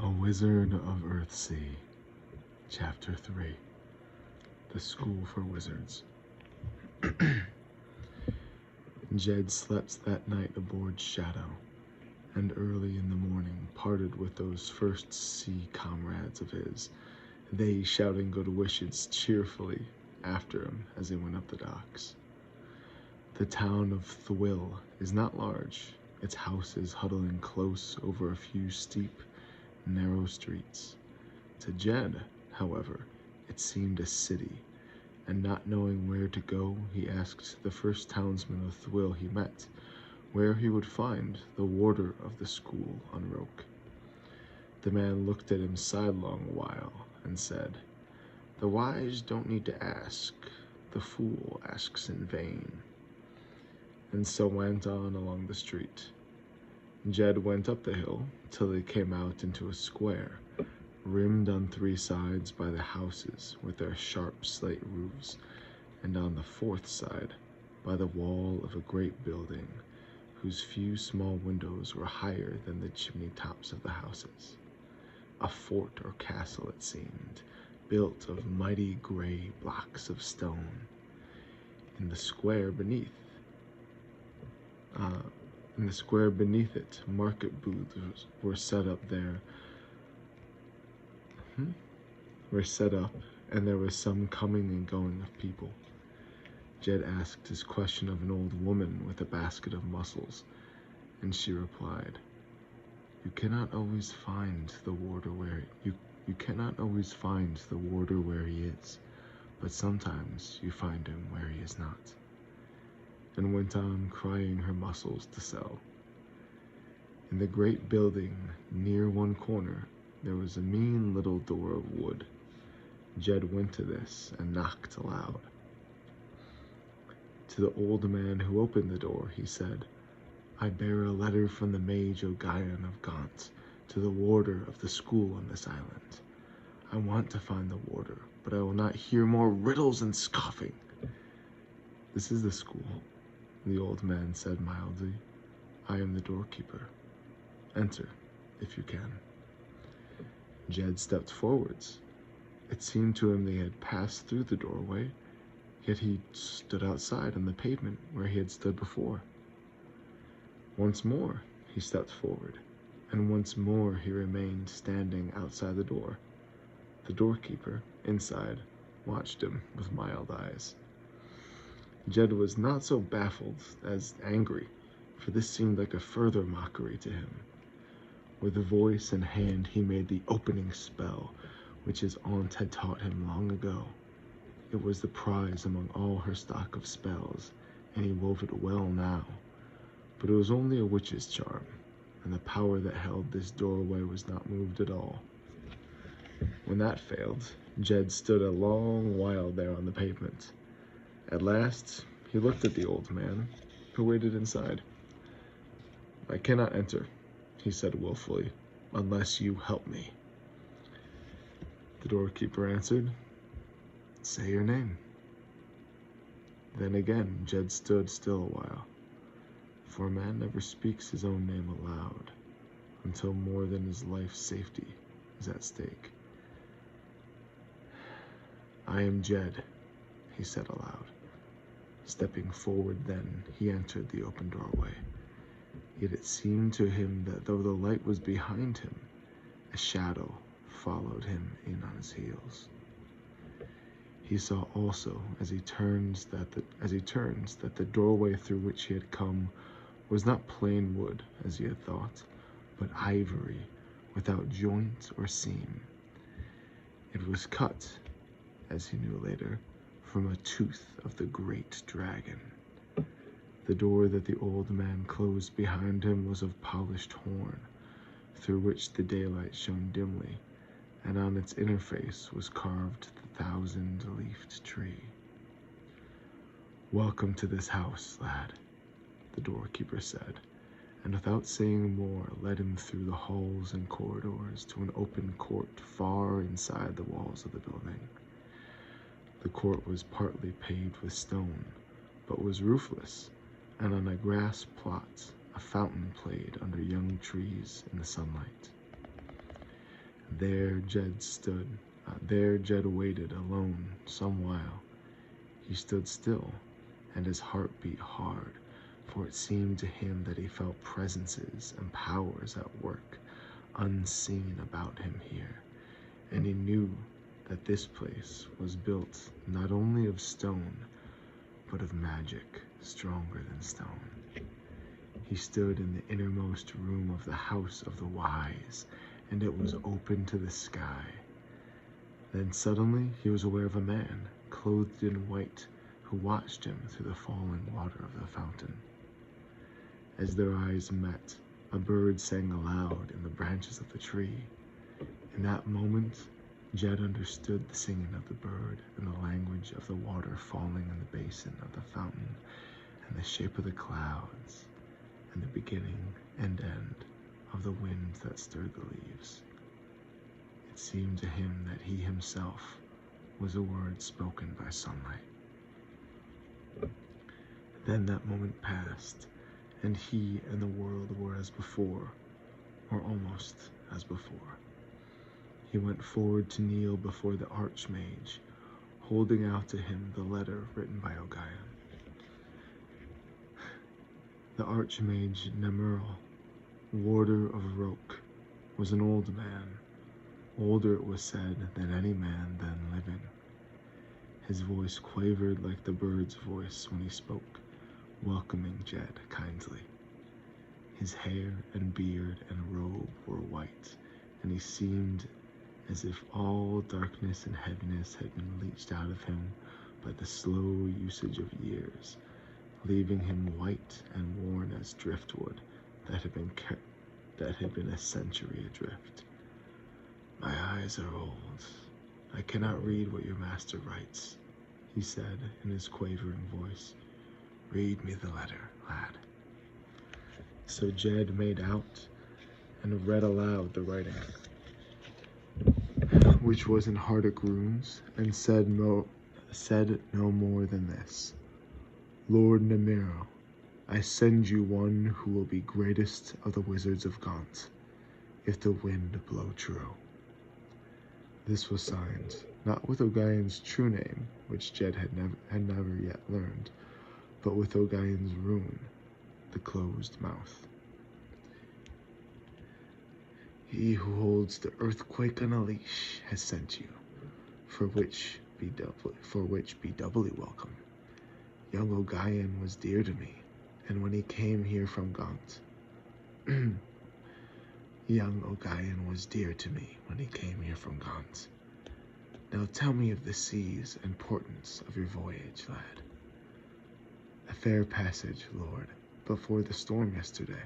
A Wizard of Earthsea, Chapter 3, The School for Wizards. Jed slept that night aboard Shadow, and early in the morning parted with those first sea comrades of his, they shouting good wishes cheerfully after him as he went up the docks. The town of Thwill is not large, its houses huddling close over a few steep, narrow streets. To Jed, however, it seemed a city, and not knowing where to go, he asked the first townsman of Thwill he met where he would find the warder of the school on Roke. The man looked at him sidelong a while and said, "The wise don't need to ask, the fool asks in vain," and so went on along the street. Jed went up the hill till they came out into a square, rimmed on three sides by the houses with their sharp slate roofs, and on the fourth side by the wall of a great building whose few small windows were higher than the chimney tops of the houses. A fort or castle it seemed, built of mighty gray blocks of stone. In the square beneath it, market booths were set up, and there was some coming and going of people. Jed asked his question of an old woman with a basket of mussels, and she replied, "You cannot always find the warder where you cannot always find the warder where he is, but sometimes you find him where he is not," and went on crying her mussels to sell. In the great building, near one corner, there was a mean little door of wood. Jed went to this and knocked aloud. To the old man who opened the door, he said, "I bear a letter from the mage O'Gion of Gaunt to the warder of the school on this island. I want to find the warder, but I will not hear more riddles and scoffing." "This is the school," the old man said mildly. "I am the doorkeeper. Enter, if you can." Jed stepped forwards. It seemed to him they had passed through the doorway, yet he stood outside on the pavement where he had stood before. Once more he stepped forward, and once more he remained standing outside the door. The doorkeeper, inside, watched him with mild eyes. Jed was not so baffled as angry, for this seemed like a further mockery to him. With voice and hand he made the opening spell, which his aunt had taught him long ago. It was the prize among all her stock of spells, and he wove it well now. But it was only a witch's charm, and the power that held this doorway was not moved at all. When that failed, Jed stood a long while there on the pavement. At last, he looked at the old man, who waited inside. "I cannot enter," he said willfully, "unless you help me." The doorkeeper answered, "Say your name." Then again Jed stood still a while, for a man never speaks his own name aloud until more than his life's safety is at stake. "I am Jed," he said aloud. Stepping forward then, he entered the open doorway. Yet it seemed to him that though the light was behind him, a shadow followed him in on his heels. He saw also, as he turns, that the doorway through which he had come was not plain wood, as he had thought, but ivory, without joint or seam. It was cut, as he knew later, from a tooth of the great dragon. The door that the old man closed behind him was of polished horn, through which the daylight shone dimly, and on its inner face was carved the 1,000-leafed tree. "Welcome to this house, lad," the doorkeeper said, and without saying more led him through the halls and corridors to an open court far inside the walls of the building. The court was partly paved with stone, but was roofless, and on a grass plot a fountain played under young trees in the sunlight. There Jed stood. There Jed waited alone some while. He stood still, and his heart beat hard, for it seemed to him that he felt presences and powers at work, unseen about him here, and he knew that this place was built not only of stone, but of magic stronger than stone. He stood in the innermost room of the House of the Wise, and it was open to the sky. Then suddenly he was aware of a man, clothed in white, who watched him through the falling water of the fountain. As their eyes met, a bird sang aloud in the branches of the tree. In that moment, Jed understood the singing of the bird and the language of the water falling in the basin of the fountain, and the shape of the clouds, and the beginning and end of the wind that stirred the leaves. It seemed to him that he himself was a word spoken by sunlight. Then that moment passed, and he and the world were as before, or almost as before. He went forward to kneel before the Archmage, holding out to him the letter written by Ogayan. The Archmage Nemerl, warder of Roke, was an old man, older it was said than any man then living. His voice quavered like the bird's voice when he spoke, welcoming Jed kindly. His hair and beard and robe were white, and he seemed as if all darkness and heaviness had been leached out of him by the slow usage of years, leaving him white and worn as driftwood that had been a century adrift. "My eyes are old. I cannot read what your master writes," he said in his quavering voice. "Read me the letter, lad." So Jed made out and read aloud the writing, which was in Hardic runes, and said no more than this: "Lord Nemerl, I send you one who will be greatest of the wizards of Gaunt, if the wind blow true." This was signed, not with Ogayan's true name, which Jed had never yet learned, but with Ogayan's rune, the closed mouth. "He who holds the earthquake on a leash has sent you, for which be doubly welcome. Young Ogayan was dear to me, and when he came here from Gaunt, young Ogayan was dear to me when he came here from Gaunt. Now tell me of the seas and portents of your voyage, lad." "A fair passage, lord, before the storm yesterday."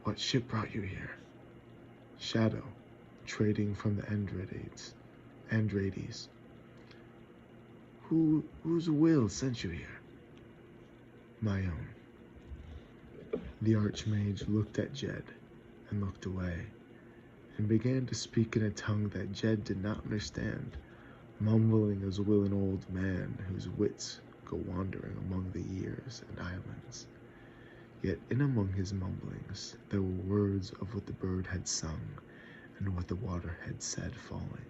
"What ship brought you here?" "Shadow, trading from the Andrades." Whose will sent you here?" "My own." The Archmage looked at Jed and looked away, and began to speak in a tongue that Jed did not understand, mumbling as will an old man whose wits go wandering among the years and islands. Yet in among his mumblings there were words of what the bird had sung and what the water had said falling.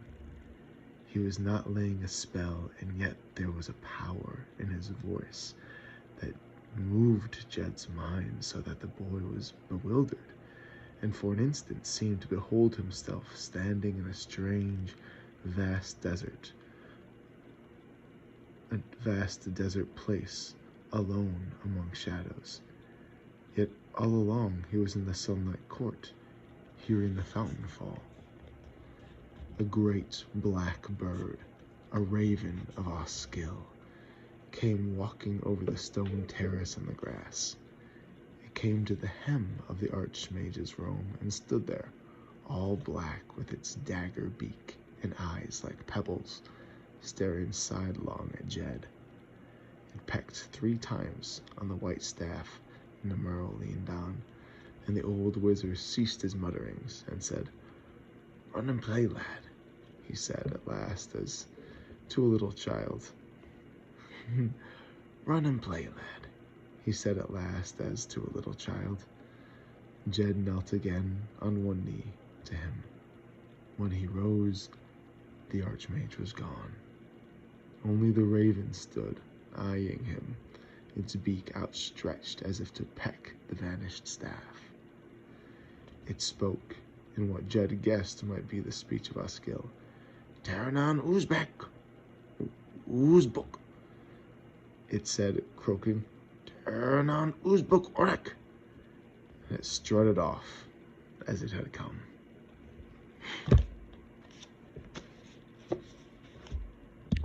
He was not laying a spell, and yet there was a power in his voice that moved Jed's mind so that the boy was bewildered, and for an instant seemed to behold himself standing in a strange, vast desert place, alone among shadows. Yet all along he was in the sunlit court, hearing the fountain fall. A great black bird, a raven of Osskill, came walking over the stone terrace and the grass. It came to the hem of the Archmage's robe and stood there, all black, with its dagger beak and eyes like pebbles, staring sidelong at Jed. It pecked 3 times on the white staff Nemerl leaned on, and the old wizard ceased his mutterings and said, "Run and play, lad," he said at last, as to a little child. "Run and play, lad," he said at last, as to a little child. Jed knelt again on one knee to him. When he rose, the Archmage was gone. Only the raven stood, eyeing him, its beak outstretched as if to peck the vanished staff. It spoke in what Jed guessed might be the speech of Osgil. Taranan Uzbek, Uzbuk. It said, croaking, Taranan Uzbuk Orek. And it strutted off as it had come.